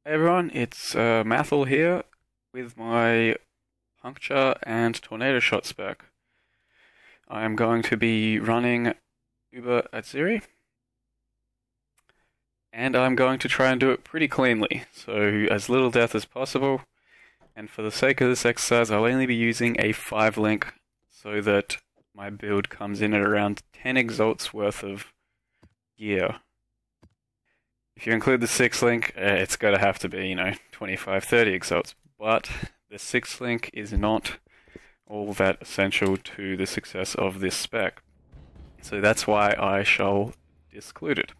Hey everyone, it's Mathel here with my Puncture and Tornado Shot spec. I am going to be running Uber Atziri, and I'm going to try and do it pretty cleanly, so as little death as possible, and for the sake of this exercise I'll only be using a 5 link so that my build comes in at around 10 exalts worth of gear. If you include the 6 link, it's going to have to be, 25, 30 exalts. But the 6 link is not all that essential to the success of this spec. So that's why I shall disclude it.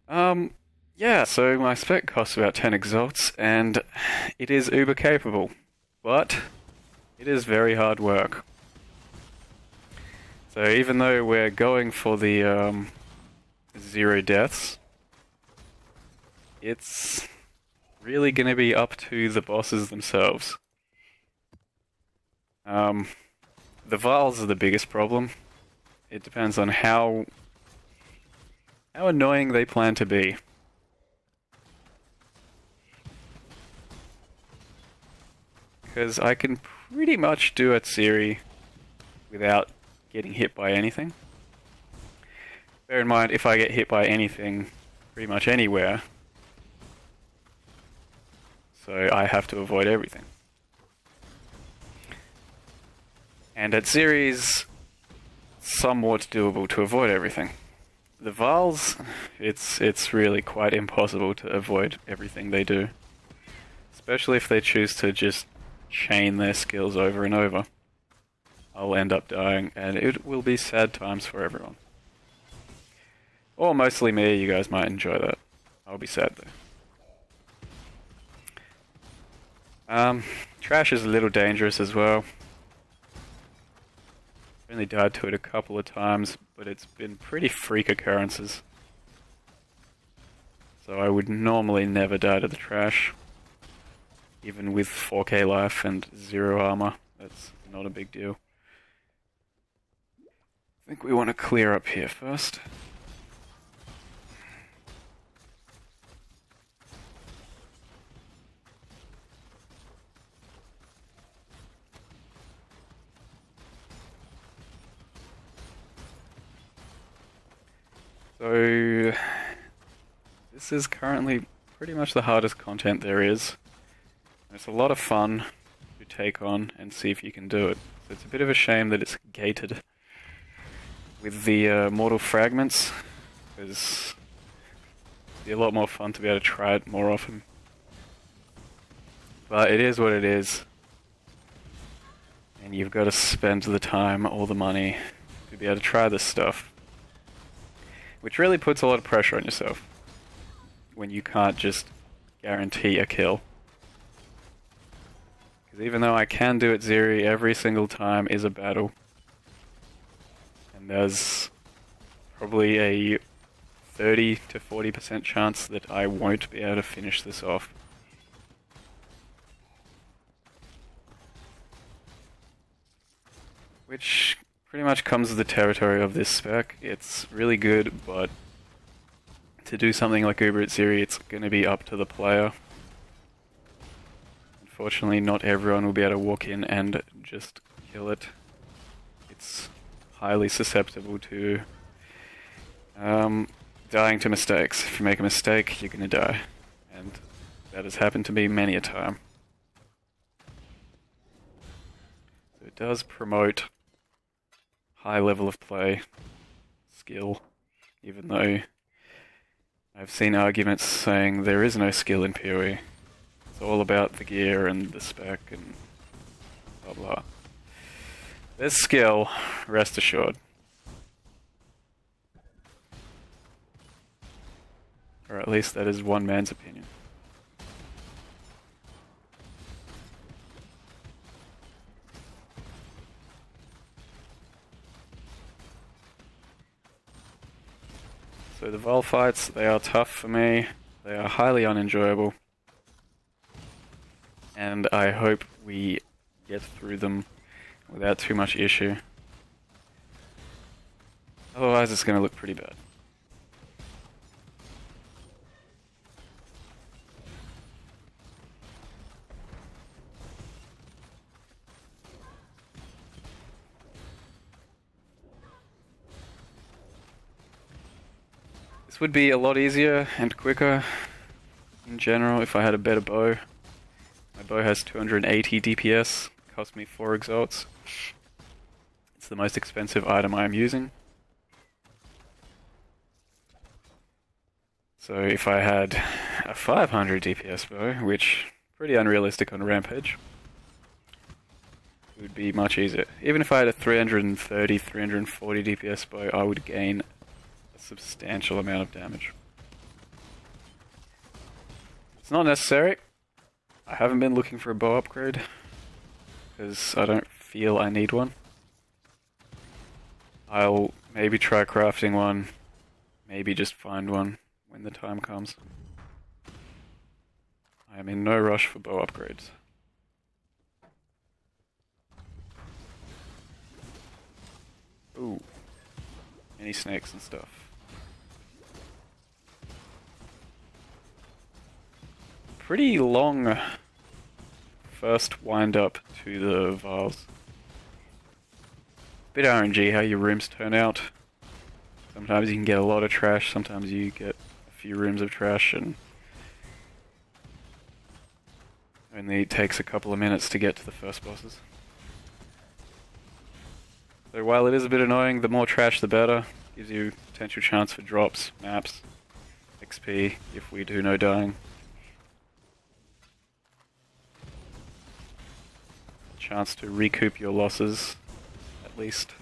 Yeah, so my spec costs about 10 exalts, and it is uber capable. But it is very hard work. So even though we're going for the 0 deaths, it's really going to be up to the bosses themselves. The Vaals are the biggest problem. It depends on how annoying they plan to be. Because I can pretty much do Atziri without getting hit by anything. Bear in mind, if I get hit by anything, pretty much anywhere, so I have to avoid everything. And Atziri is somewhat doable to avoid everything. The Vaals, it's really quite impossible to avoid everything they do. Especially if they choose to just chain their skills over and over. I'll end up dying, and it will be sad times for everyone. Or mostly me, you guys might enjoy that. I'll be sad though. Trash is a little dangerous as well. Only died to it a couple of times, but it's been pretty freak occurrences. So I would normally never die to the trash. Even with 4k life and 0 armor, that's not a big deal. I think we want to clear up here first. So, this is currently pretty much the hardest content there is. It's a lot of fun to take on and see if you can do it. So it's a bit of a shame that it's gated with the mortal fragments, because it'd be a lot more fun to be able to try it more often. But it is what it is, and you've got to spend the time, all the money, to be able to try this stuff. Which really puts a lot of pressure on yourself when you can't just guarantee a kill. Because even though I can do Atziri, every single time is a battle. And there's probably a 30 to 40% chance that I won't be able to finish this off. Which pretty much comes with the territory of this spec. It's really good, but to do something like Uber Atziri, it's going to be up to the player. Unfortunately, not everyone will be able to walk in and just kill it. It's highly susceptible to dying to mistakes. If you make a mistake, you're going to die. And that has happened to me many a time. So it does promote high level of play, skill, even though I've seen arguments saying there is no skill in PoE. It's all about the gear and the spec and blah blah. There's skill, rest assured. Or at least that is one man's opinion. So the Vaal fights, they are tough for me, they are highly unenjoyable, and I hope we get through them without too much issue. Otherwise it's going to look pretty bad. This would be a lot easier and quicker in general if I had a better bow. My bow has 280 DPS, cost me 4 exalts. It's the most expensive item I am using. So if I had a 500 DPS bow, which is pretty unrealistic on Rampage, it would be much easier. Even if I had a 330, 340 DPS bow, I would gain a substantial amount of damage. It's not necessary. I haven't been looking for a bow upgrade, because I don't feel I need one. I'll maybe try crafting one, maybe just find one when the time comes. I am in no rush for bow upgrades. Ooh, many snakes and stuff. Pretty long first wind up to the Vaals. Bit RNG how your rooms turn out. Sometimes you can get a lot of trash, sometimes you get a few rooms of trash, and only takes a couple of minutes to get to the first bosses. So while it is a bit annoying, the more trash the better. Gives you potential chance for drops, maps, XP if we do no dying. Chance to recoup your losses, at least.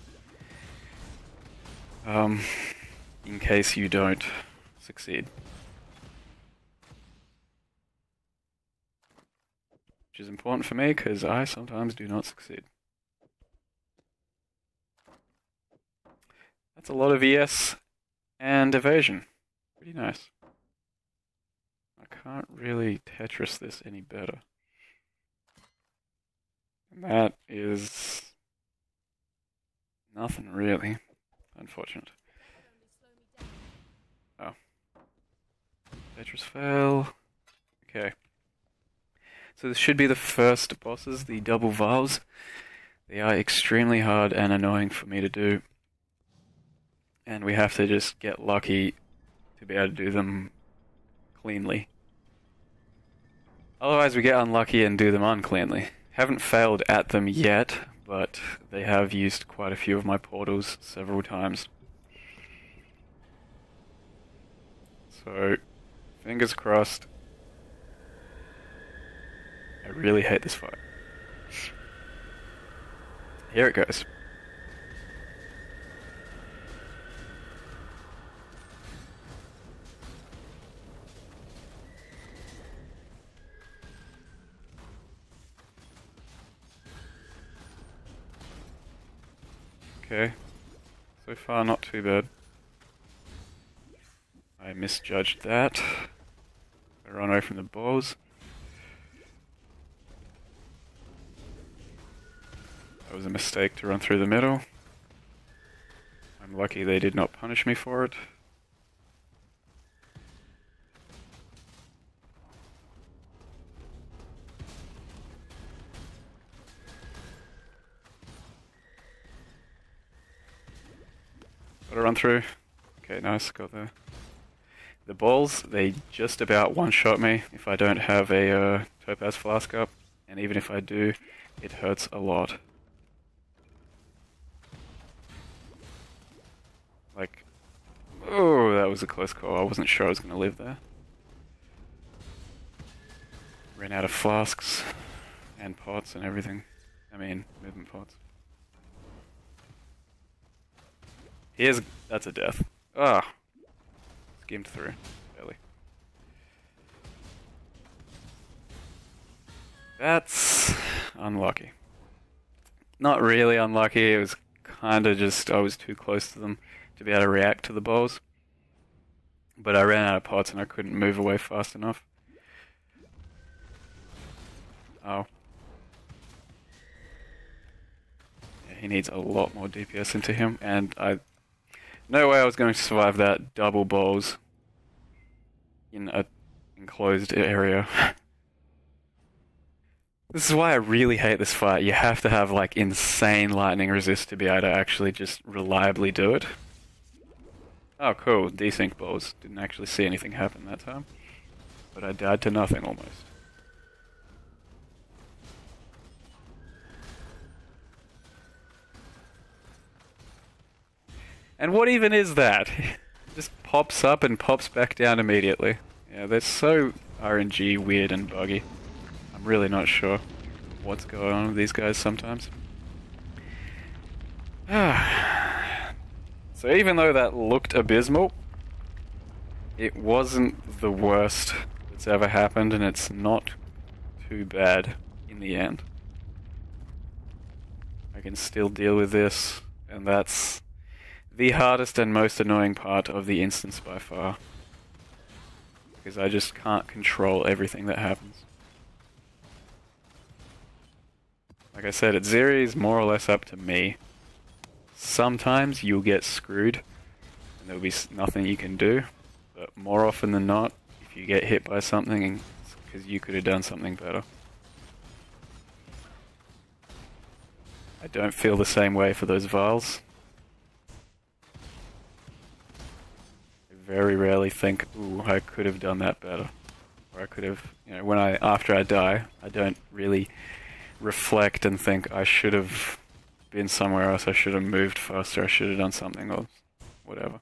In case you don't succeed. Which is important for me, because I sometimes do not succeed. That's a lot of ES and evasion. Pretty nice. I can't really Tetris this any better. And that is nothing really. Unfortunate. Oh. Tetris fail. Okay. So this should be the first bosses, the double Vaals. They are extremely hard and annoying for me to do. And we have to just get lucky to be able to do them cleanly. Otherwise we get unlucky and do them uncleanly. Haven't failed at them yet, but they have used quite a few of my portals several times. So, fingers crossed. I really hate this fight. Here it goes. Okay, so far not too bad. I misjudged that. I run away from the balls. That was a mistake to run through the middle. I'm lucky they did not punish me for it. Gotta run through. Okay, nice, got there. The balls, they just about one-shot me if I don't have a topaz flask up, and even if I do, it hurts a lot. Like, oh, that was a close call. I wasn't sure I was going to live there. Ran out of flasks and pots and everything. I mean, movement pots. That's a death. Ah, skimmed through, barely. That's unlucky. Not really unlucky, it was kinda just, I was too close to them to be able to react to the balls. But I ran out of pots and I couldn't move away fast enough. Oh. Yeah, he needs a lot more DPS into him, and no way I was going to survive that double balls in an enclosed area. This is why I really hate this fight. You have to have like insane lightning resist to be able to actually just reliably do it. Oh, cool. Desync balls. Didn't actually see anything happen that time. But I died to nothing almost. And what even is that? It just pops up and pops back down immediately. Yeah, they're so RNG weird and buggy. I'm really not sure what's going on with these guys sometimes. So even though that looked abysmal, it wasn't the worst that's ever happened, and it's not too bad in the end. I can still deal with this, and that's the hardest and most annoying part of the instance by far. Because I just can't control everything that happens. Like I said, Atziri is more or less up to me. Sometimes you'll get screwed, and there'll be nothing you can do. But more often than not, if you get hit by something, it's because you could have done something better. I don't feel the same way for those Vaals. I very rarely think, ooh, I could have done that better. Or I could have, you know, after I die, I don't really reflect and think I should have been somewhere else, I should have moved faster, I should have done something, or whatever.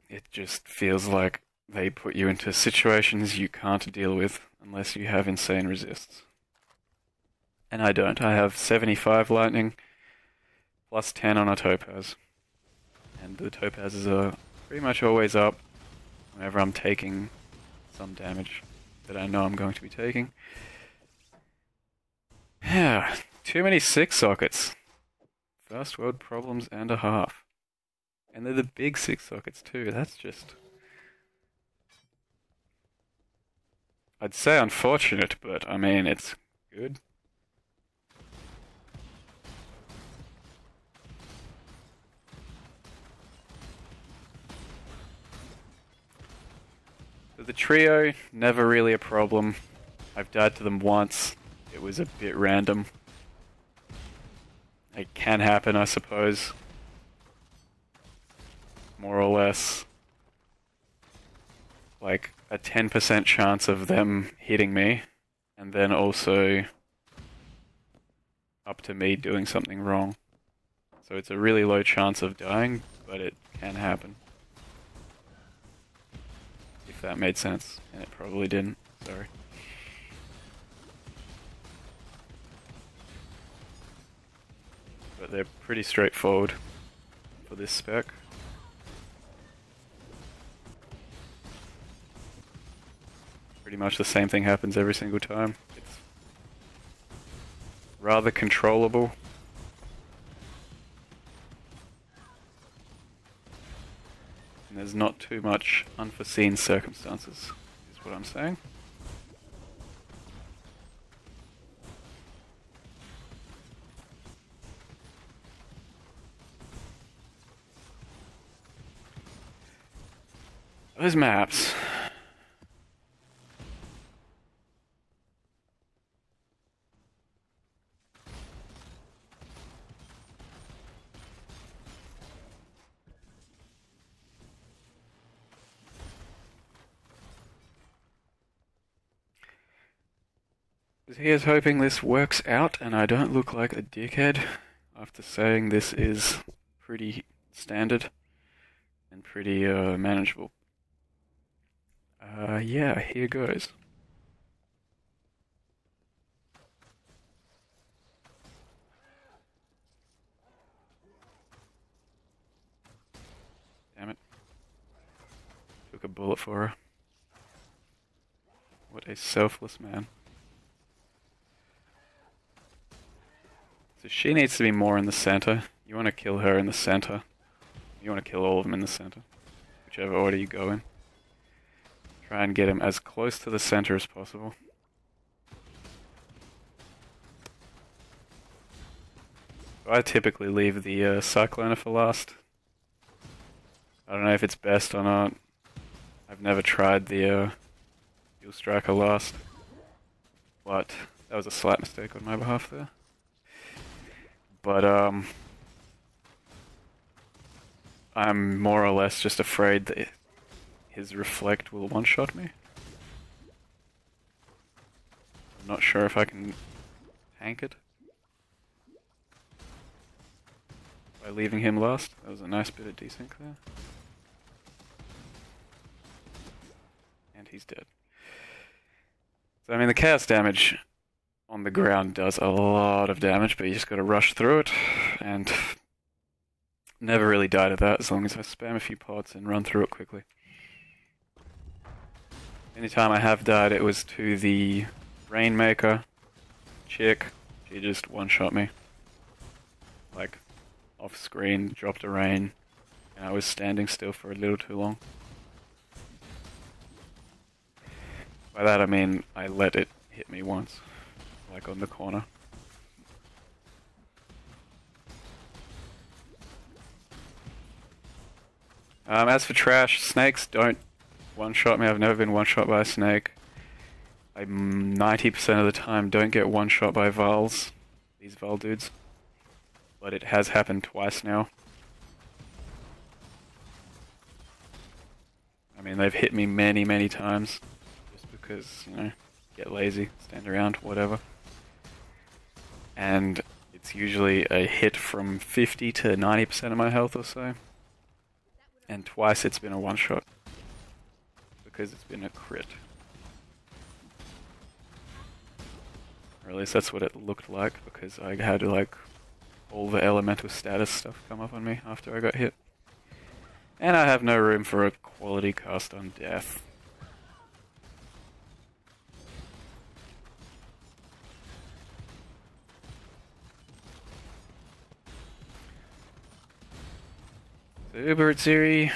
It just feels like they put you into situations you can't deal with unless you have insane resists. And I don't. I have 75 lightning plus 10 on a topaz. And the topazes are pretty much always up whenever I'm taking some damage that I know I'm going to be taking. Yeah, too many 6 sockets. First world problems and a half. And they're the big 6 sockets too, that's just... I'd say unfortunate, but I mean, it's good. So the trio, never really a problem. I've died to them once. It was a bit random. It can happen, I suppose. More or less. Like a 10% chance of them hitting me, and then also up to me doing something wrong. So it's a really low chance of dying, but it can happen. If that made sense, and it probably didn't. Sorry. But they're pretty straightforward for this spec. Pretty much the same thing happens every single time. It's rather controllable. And there's not too much unforeseen circumstances, is what I'm saying. Those maps. Here's hoping this works out and I don't look like a dickhead after saying this is pretty standard and pretty manageable. Yeah, here goes. Damn it. Took a bullet for her. What a selfless man. So she needs to be more in the center. You want to kill her in the center. You want to kill all of them in the center. Whichever order you go in. Try and get him as close to the center as possible. I typically leave the Cycloner for last. I don't know if it's best or not. I've never tried the Fuel Striker last. But that was a slight mistake on my behalf there. But I'm more or less just afraid that his reflect will one-shot me. I'm not sure if I can tank it by leaving him last. That was a nice bit of desync there. And he's dead. So I mean the chaos damage on the ground does a lot of damage, but you just gotta rush through it, and never really die to that as long as I spam a few pots and run through it quickly. Anytime I have died, it was to the Rainmaker chick. She just one-shot me. Like, off screen, dropped a rain, and I was standing still for a little too long. By that I mean, I let it hit me once, like on the corner. As for trash, snakes don't one-shot me. I've never been one-shot by a snake. I 90% of the time don't get one-shot by Vaals, these Vaal dudes. But it has happened twice now. I mean, they've hit me many, many times. Just because, you know, get lazy, stand around, whatever. And it's usually a hit from 50 to 90% of my health or so. And twice it's been a one-shot. Because it's been a crit. Or at least that's what it looked like, because I had like all the elemental status stuff come up on me after I got hit. And I have no room for a quality cast on death. So Uber Atziri,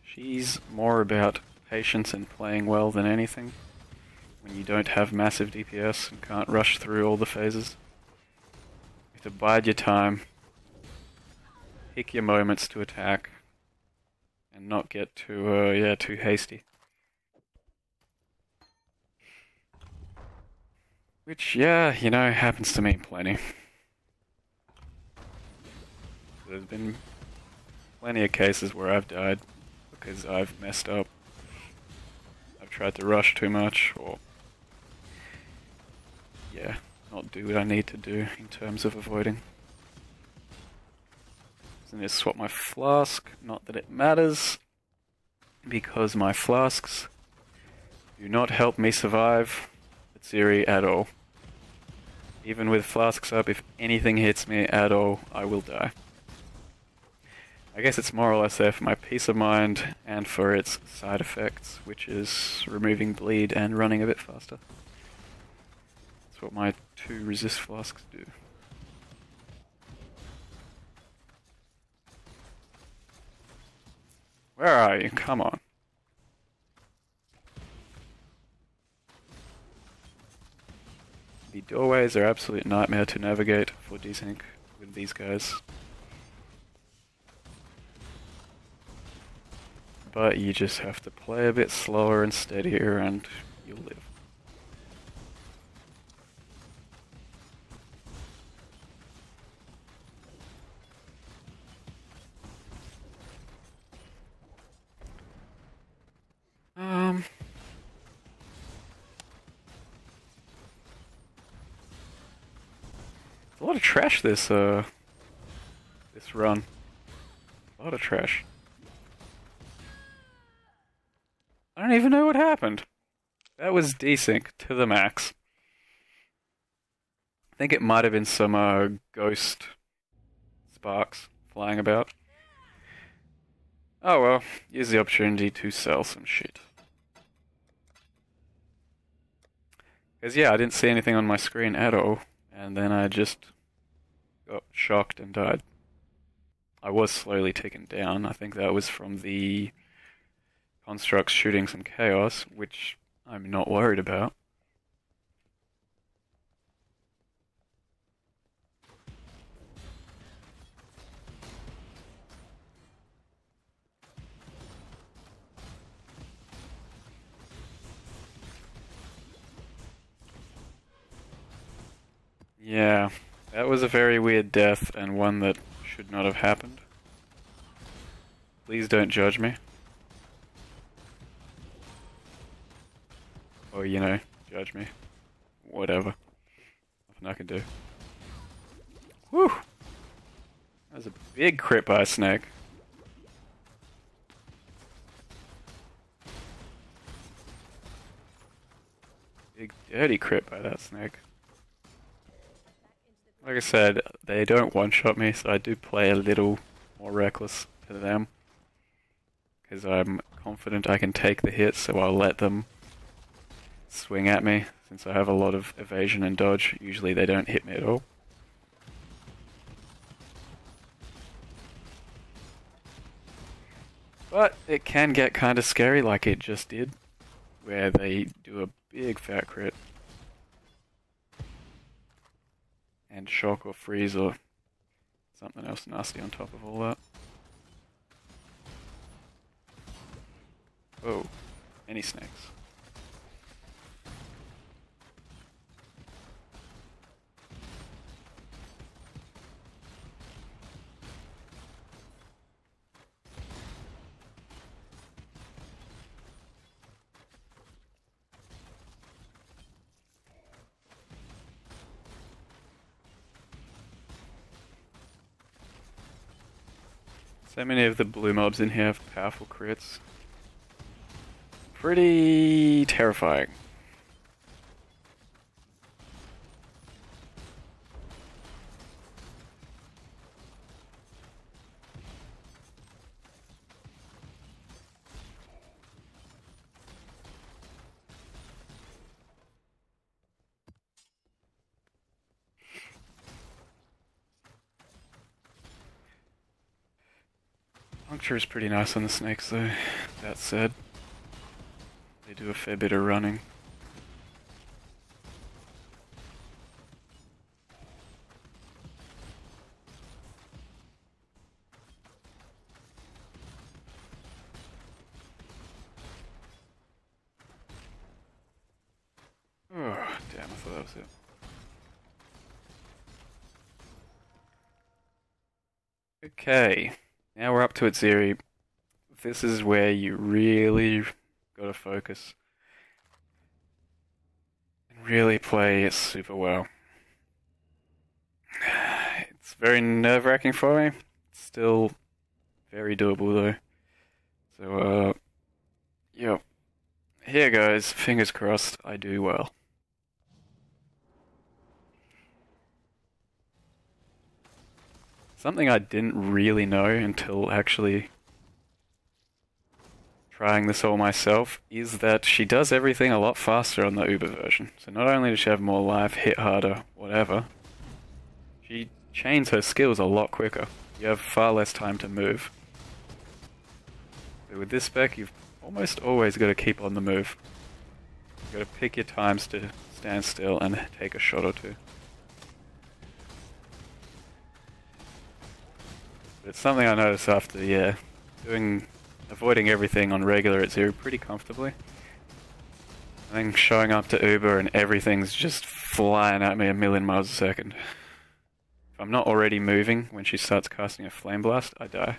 she's more about patience and playing well than anything. When you don't have massive DPS and can't rush through all the phases. You have to bide your time, pick your moments to attack, and not get too hasty. Which, yeah, you know, happens to me plenty. There's been plenty of cases where I've died because I've messed up. I've tried to rush too much, or yeah, not do what I need to do in terms of avoiding. So I'm going to swap my flask, not that it matters, because my flasks do not help me survive Atziri at all. Even with flasks up, if anything hits me at all, I will die. I guess it's more or less there for my peace of mind and for its side effects, which is removing bleed and running a bit faster. That's what my 2 resist flasks do. Where are you? Come on. The doorways are absolute nightmare to navigate for desync with these guys. But you just have to play a bit slower and steadier and you'll live. A lot of trash this run. A lot of trash. I don't even know what happened. That was desync to the max. I think it might have been some ghost sparks flying about. Oh well, use the opportunity to sell some shit. Because yeah, I didn't see anything on my screen at all, and then I just got shocked and died. I was slowly taken down. I think that was from the constructs shooting some chaos, which I'm not worried about. Yeah, that was a very weird death and one that should not have happened. Please don't judge me. Or, you know, judge me. Whatever. Nothing I can do. Whew! That was a big crit by a snake. Big dirty crit by that snake. Like I said, they don't one-shot me, so I do play a little more reckless to them. Because I'm confident I can take the hit, so I'll let them swing at me. Since I have a lot of evasion and dodge, usually they don't hit me at all. But it can get kind of scary, like it just did, where they do a big fat crit. And shock or freeze or something else nasty on top of all that. Oh, any snakes. So many of the blue mobs in here have powerful crits. Pretty terrifying. Puncture is pretty nice on the snakes though, that said. They do a fair bit of running. Oh, damn, I thought that was it. Okay. Now we're up to Atziri. This is where you really gotta focus. And really play it super well. It's very nerve-wracking for me. It's still very doable though. So, yep. Here goes. Fingers crossed I do well. Something I didn't really know until actually trying this all myself is that she does everything a lot faster on the Uber version. So not only does she have more life, hit harder, whatever, she chains her skills a lot quicker. You have far less time to move. So with this spec, you've almost always got to keep on the move. You've got to pick your times to stand still and take a shot or two. It's something I noticed after, yeah, avoiding everything on regular Atziri pretty comfortably. I think showing up to Uber and everything's just flying at me a million miles a second. If I'm not already moving when she starts casting a flame blast, I die.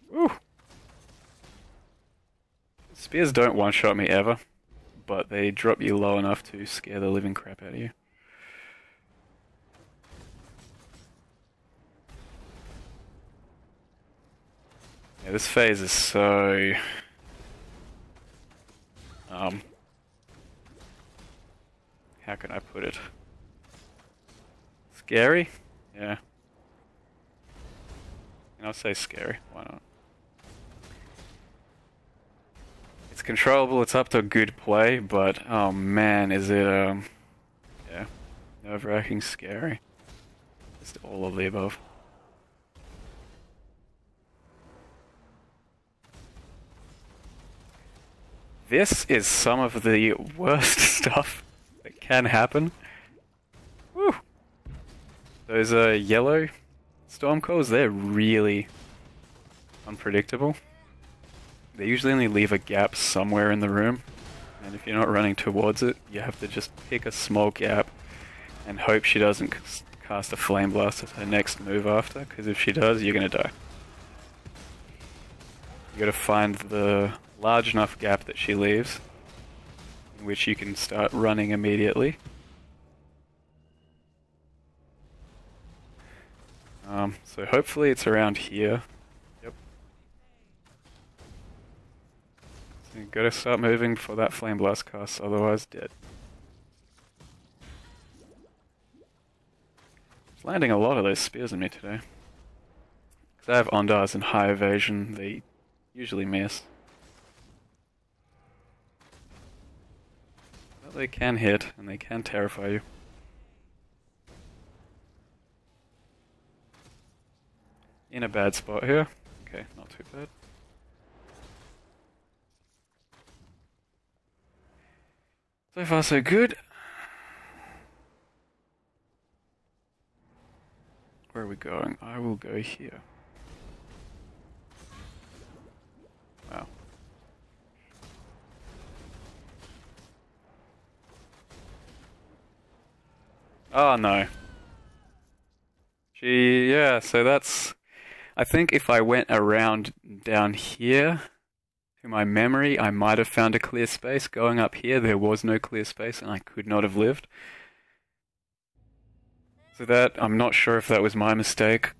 Woo! Spears don't one-shot me ever, but they drop you low enough to scare the living crap out of you. Yeah, this phase is so... how can I put it? Scary? Yeah. And I'll say scary, why not? It's controllable, it's up to good play, but oh man, is it, yeah, nerve-wracking scary. Just all of the above. This is some of the worst stuff that can happen. Woo! Those yellow storm calls, they're really unpredictable. They usually only leave a gap somewhere in the room. And if you're not running towards it, you have to just pick a small gap and hope she doesn't cast a Flame Blast as her next move after, because if she does, you're gonna die. You gotta find the large enough gap that she leaves, in which you can start running immediately. So hopefully it's around here. Yep. So you gotta start moving before that Flame Blast casts, otherwise dead. It's landing a lot of those spears on me today. Because I have Ondars and high evasion, they usually miss. But they can hit, and they can terrify you. In a bad spot here. Okay, not too bad. So far so good. Where are we going? I will go here. Wow. Oh no. Yeah, so that's... I think if I went around down here, to my memory, I might have found a clear space. Going up here, there was no clear space and I could not have lived. So that, I'm not sure if that was my mistake,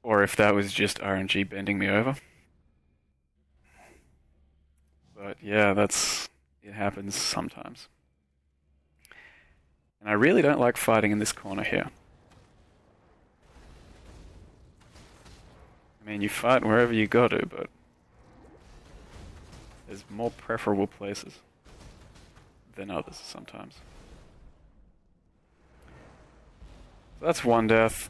or if that was just RNG bending me over. But yeah, it happens sometimes. And I really don't like fighting in this corner here. I mean, you fight wherever you go to, but there's more preferable places than others sometimes. So that's one death.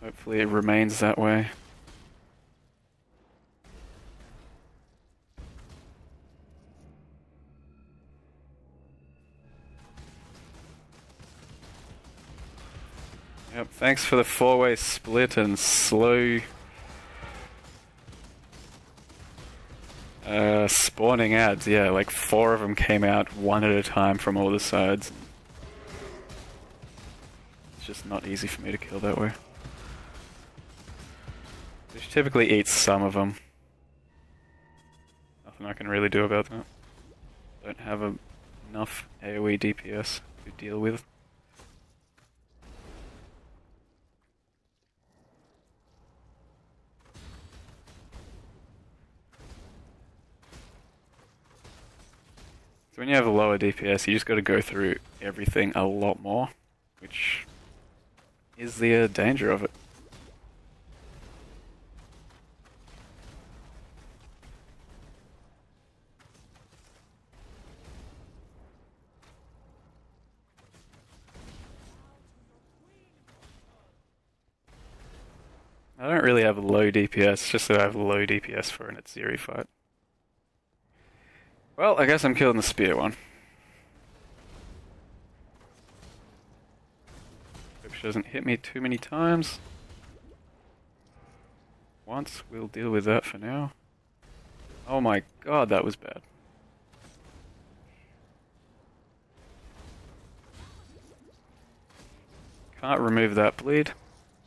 Hopefully it remains that way. Yep, thanks for the four-way split and slow spawning ads. Yeah, like 4 of them came out one at a time from all the sides. It's just not easy for me to kill that way. She typically eats some of them. Nothing I can really do about that. Don't have enough AoE DPS to deal with. So when you have a lower DPS, you just got to go through everything a lot more, which is the danger of it. I don't really have a low DPS, just that I have low DPS for an Atziri fight. Well, I guess I'm killing the spear one. Hope she doesn't hit me too many times. Once, we'll deal with that for now. Oh my god, that was bad. Can't remove that bleed.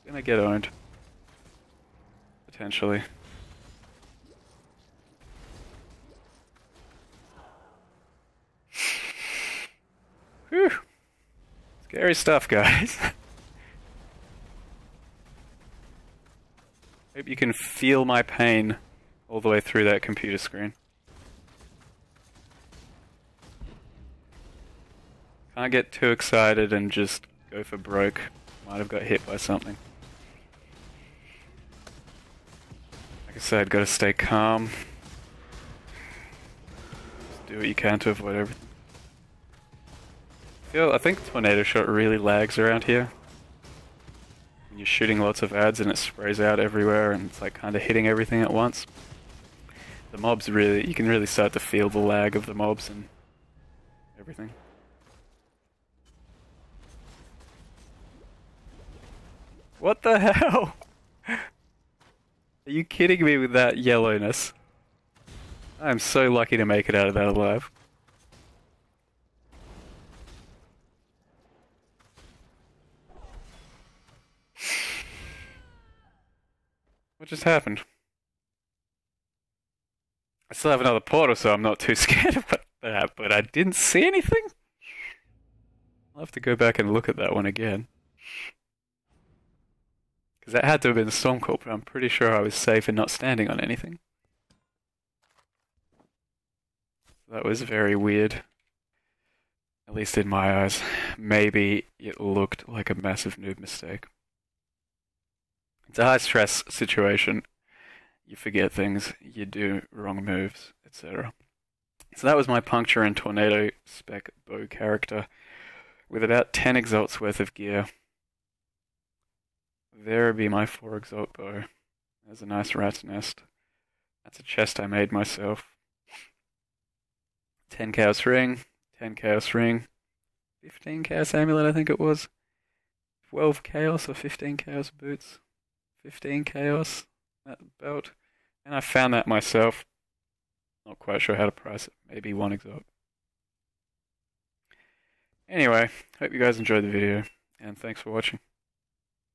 Gonna get owned. Potentially. Whew. Scary stuff, guys. Hope you can feel my pain all the way through that computer screen. Can't get too excited and just go for broke. Might have got hit by something. Like I said, gotta stay calm. Just do what you can to avoid everything. I think Tornado Shot really lags around here. When you're shooting lots of ads and it sprays out everywhere and it's like kind of hitting everything at once. The mobs really, you can really start to feel the lag of the mobs and everything. What the hell? Are you kidding me with that yellowness? I'm so lucky to make it out of that alive. What just happened? I still have another portal, so I'm not too scared about that, but I didn't see anything? I'll have to go back and look at that one again. Because that had to have been a storm call, but I'm pretty sure I was safe in not standing on anything. That was very weird. At least in my eyes. Maybe it looked like a massive noob mistake. It's a high stress situation. You forget things, you do wrong moves, etc. So that was my Puncture and Tornado spec bow character with about 10 exalts worth of gear. There would be my 4 exalt bow. There's a nice rat's nest. That's a chest I made myself. 10 chaos ring, 10 chaos ring, 15 chaos amulet I think it was, 12 chaos or 15 chaos boots, 15 chaos, that belt, and I found that myself. Not quite sure how to price it, maybe 1 exalt. Anyway, hope you guys enjoyed the video, and thanks for watching.